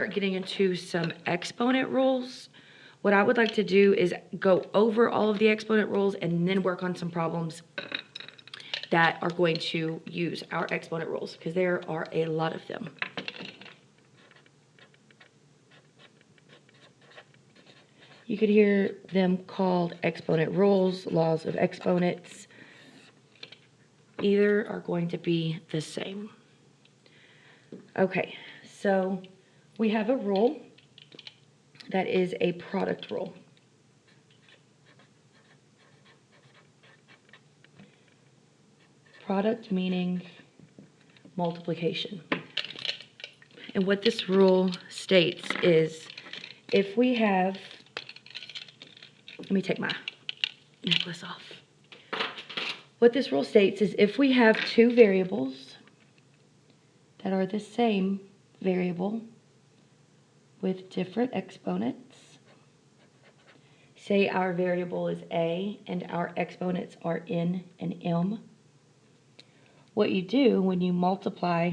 Getting into some exponent rules. What I would like to do is go over all of the exponent rules and then work on some problems that are going to use our exponent rules, because there are a lot of them. You could hear them called exponent rules, laws of exponents. Either are going to be the same. Okay, so we have a rule that is a product rule. Product meaning multiplication. And what this rule states is if we have, let me take my necklace off. What this rule states is if we have two variables that are the same variable with different exponents, say our variable is a and our exponents are n and m, what you do when you multiply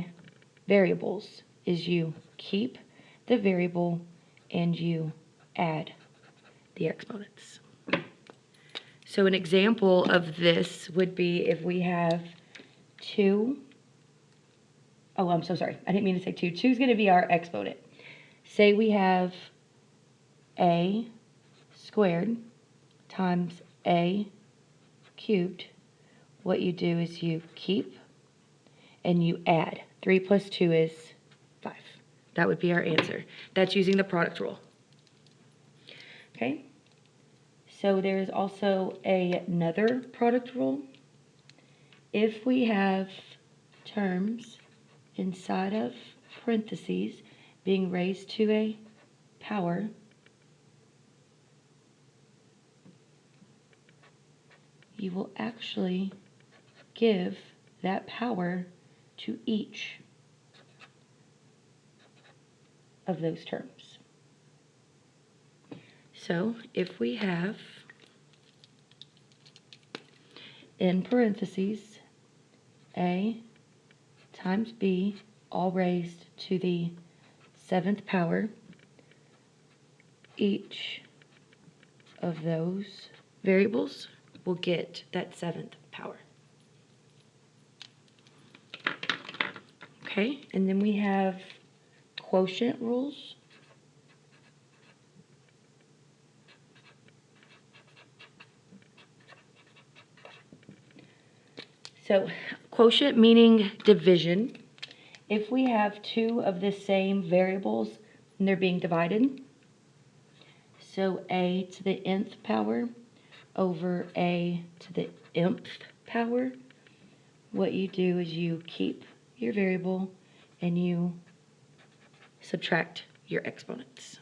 variables is you keep the variable and you add the exponents. So an example of this would be if we have 2, oh, I'm so sorry, I didn't mean to say 2. 2 is going to be our exponent. Say we have a squared times a cubed. What you do is you keep and you add. 3 plus 2 is 5. That would be our answer. That's using the product rule. Okay? So there is also another product rule. If we have terms inside of parentheses being raised to a power, you will actually give that power to each of those terms. So if we have in parentheses a times b all raised to the 7th power, each of those variables will get that 7th power. Okay, and then we have quotient rules. So quotient meaning division. If we have two of the same variables and they're being divided, so a to the nth power over a to the mth power, what you do is you keep your variable and you subtract your exponents.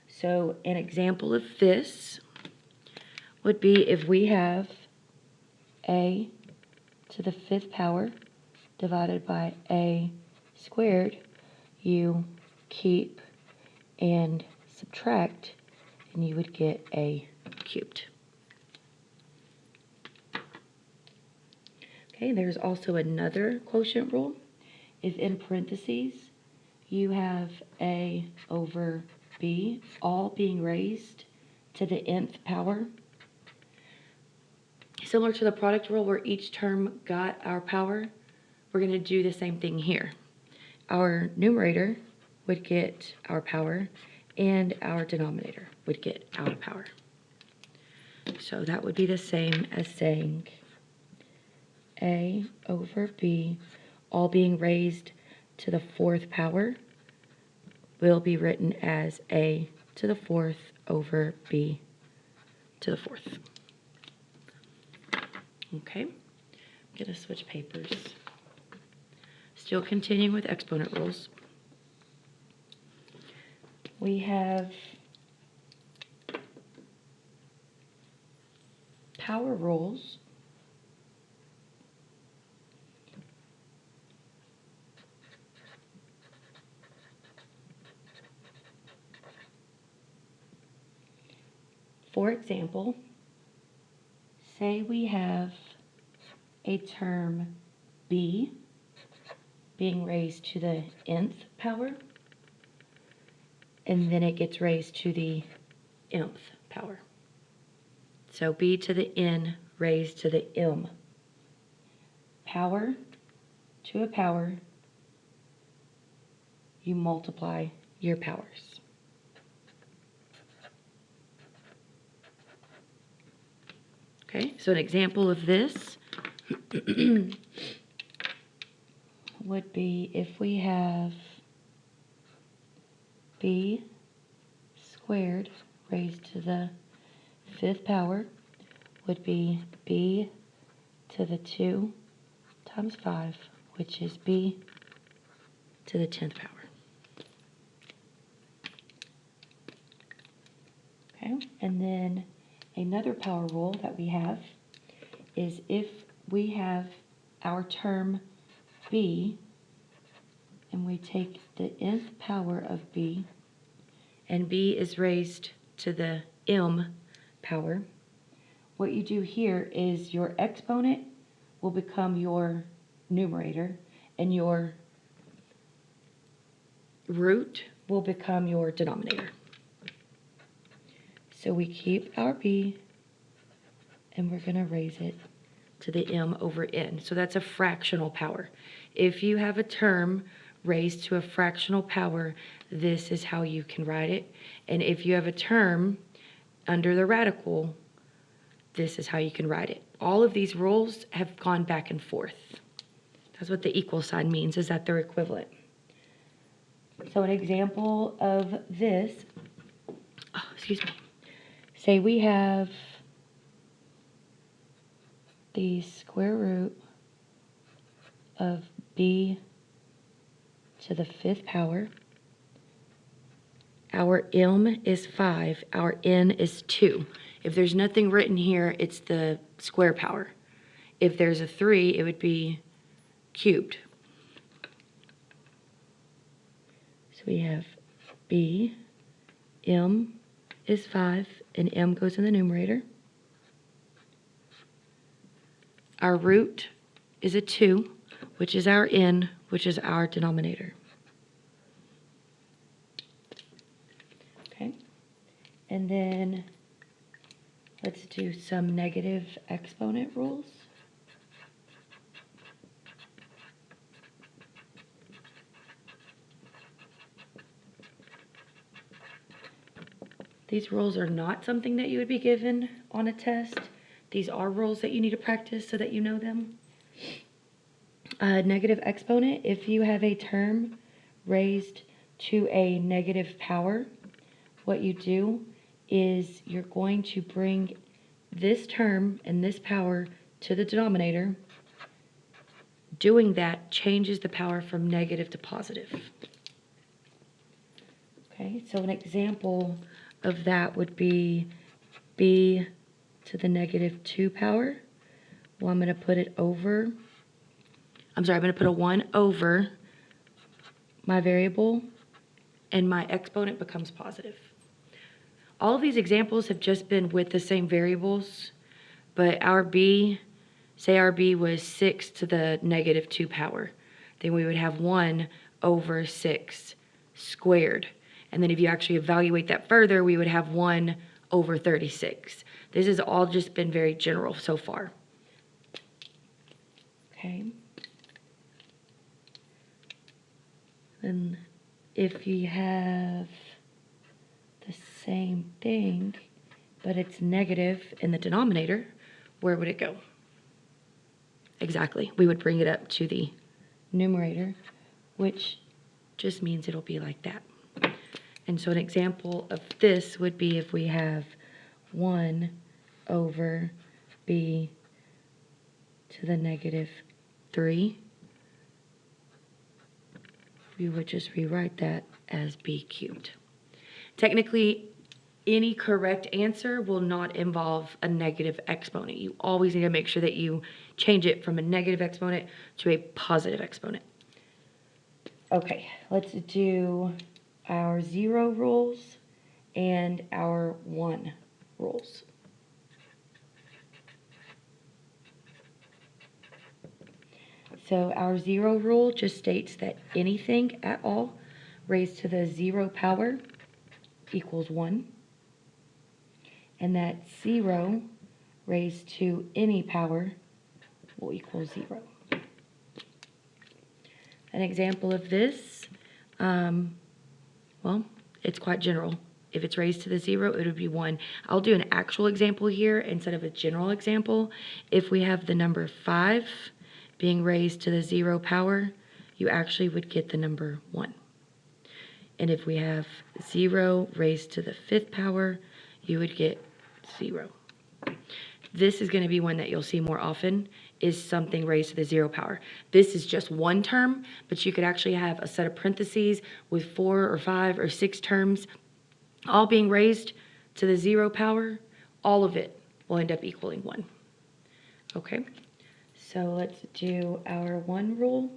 So an example of this would be if we have a to the 5th power divided by a squared, you keep and subtract, and you would get a cubed. Okay, there's also another quotient rule. If in parentheses you have a over b all being raised to the nth power, similar to the product rule where each term got our power, we're going to do the same thing here. Our numerator would get our power and our denominator would get our power. So that would be the same as saying a over b all being raised to the 4th power will be written as a to the 4th over b to the 4th. Okay, I'm going to switch papers. Still continuing with exponent rules. We have power rules. For example, say we have a term b being raised to the nth power. and then it gets raised to the mth power. So b to the n raised to the m. Power to a power, you multiply your powers. Okay, so an example of this would be if we have b squared raised to the 5th power would be b to the 2 times 5, which is b to the 10th power. Okay, and then another power rule that we have is if we have our term b and we take the nth power of b, and b is raised to the m power, what you do here is your exponent will become your numerator and your root will become your denominator. So we keep our b and we're going to raise it to the m over n. So that's a fractional power. If you have a term raised to a fractional power, this is how you can write it. And if you have a term under the radical, this is how you can write it. All of these rules have gone back and forth. That's what the equal sign means, is that they're equivalent. So an example of this, say we have the square root of b to the 5th power. Our m is 5, our n is 2. If there's nothing written here, it's the square power. If there's a 3, it would be cubed. So we have b, m is 5, and m goes in the numerator. Our root is a 2, which is our n, which is our denominator. Okay, and then let's do some negative exponent rules. These rules are not something that you would be given on a test. These are rules that you need to practice so that you know them. Negative exponent, if you have a term raised to a negative power, what you do is you're going to bring this term and this power to the denominator. Doing that changes the power from negative to positive. Okay, so an example of that would be b to the negative 2 power. Well, I'm going to put it over, I'm going to put a 1 over my variable, and my exponent becomes positive. All of these examples have just been with the same variables, but our b, say our b was 6 to the negative 2 power, then we would have 1 over 6 squared. And then if you actually evaluate that further, we would have 1 over 36. This has all just been very general so far. Okay. And if you have the same thing, but it's negative in the denominator, where would it go? Exactly. We would bring it up to the numerator, which just means it'll be like that. And so an example of this would be if we have 1 over b to the negative 3. We would just rewrite that as b cubed. Technically, any correct answer will not involve a negative exponent. You always need to make sure that you change it from a negative exponent to a positive exponent. Okay, let's do our 0 rules and our 1 rules. So our 0 rule just states that anything at all raised to the 0 power equals 1, and that 0 raised to any power will equal 0. An example of this, well, it's quite general. If it's raised to the 0, it would be 1. I'll do an actual example here instead of a general example. If we have the number 5 being raised to the 0 power, you actually would get the number 1. And if we have 0 raised to the 5th power, you would get 0. This is going to be one that you'll see more often, is something raised to the 0 power. This is just one term, but you could actually have a set of parentheses with 4 or 5 or 6 terms, all being raised to the 0 power. All of it will end up equaling 1. Okay, so let's do our 1 rule.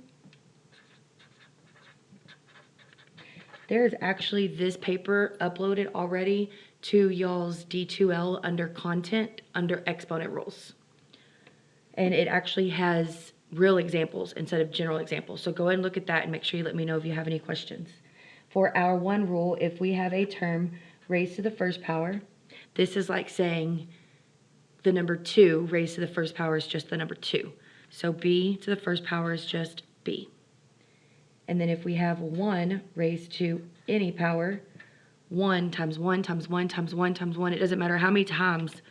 There is actually this paper uploaded already to y'all's D2L under content, under exponent rules. And it actually has real examples instead of general examples. So go ahead and look at that and make sure you let me know if you have any questions. For our 1 rule, if we have a term raised to the 1st power, this is like saying the number 2 raised to the 1st power is just the number 2. So b to the 1st power is just b. And then if we have 1 raised to any power, 1 times 1 times 1 times 1 times 1, it doesn't matter how many times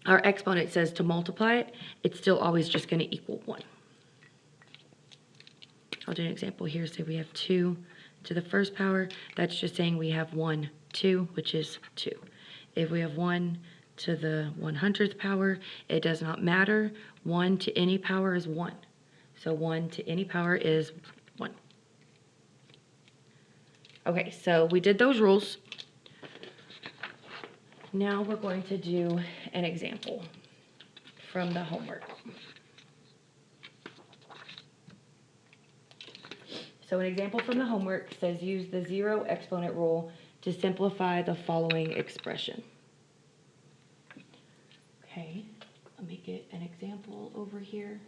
our exponent says to multiply it, it's still always just going to equal 1. I'll do an example here. Say we have 2 to the 1st power. That's just saying we have 1, 2, which is 2. If we have 1 to the 100th power, it does not matter. 1 to any power is 1. So 1 to any power is 1. Okay, so we did those rules. Now we're going to do an example from the homework. So an example from the homework says use the 0 exponent rule to simplify the following expression. Okay, let me get an example over here.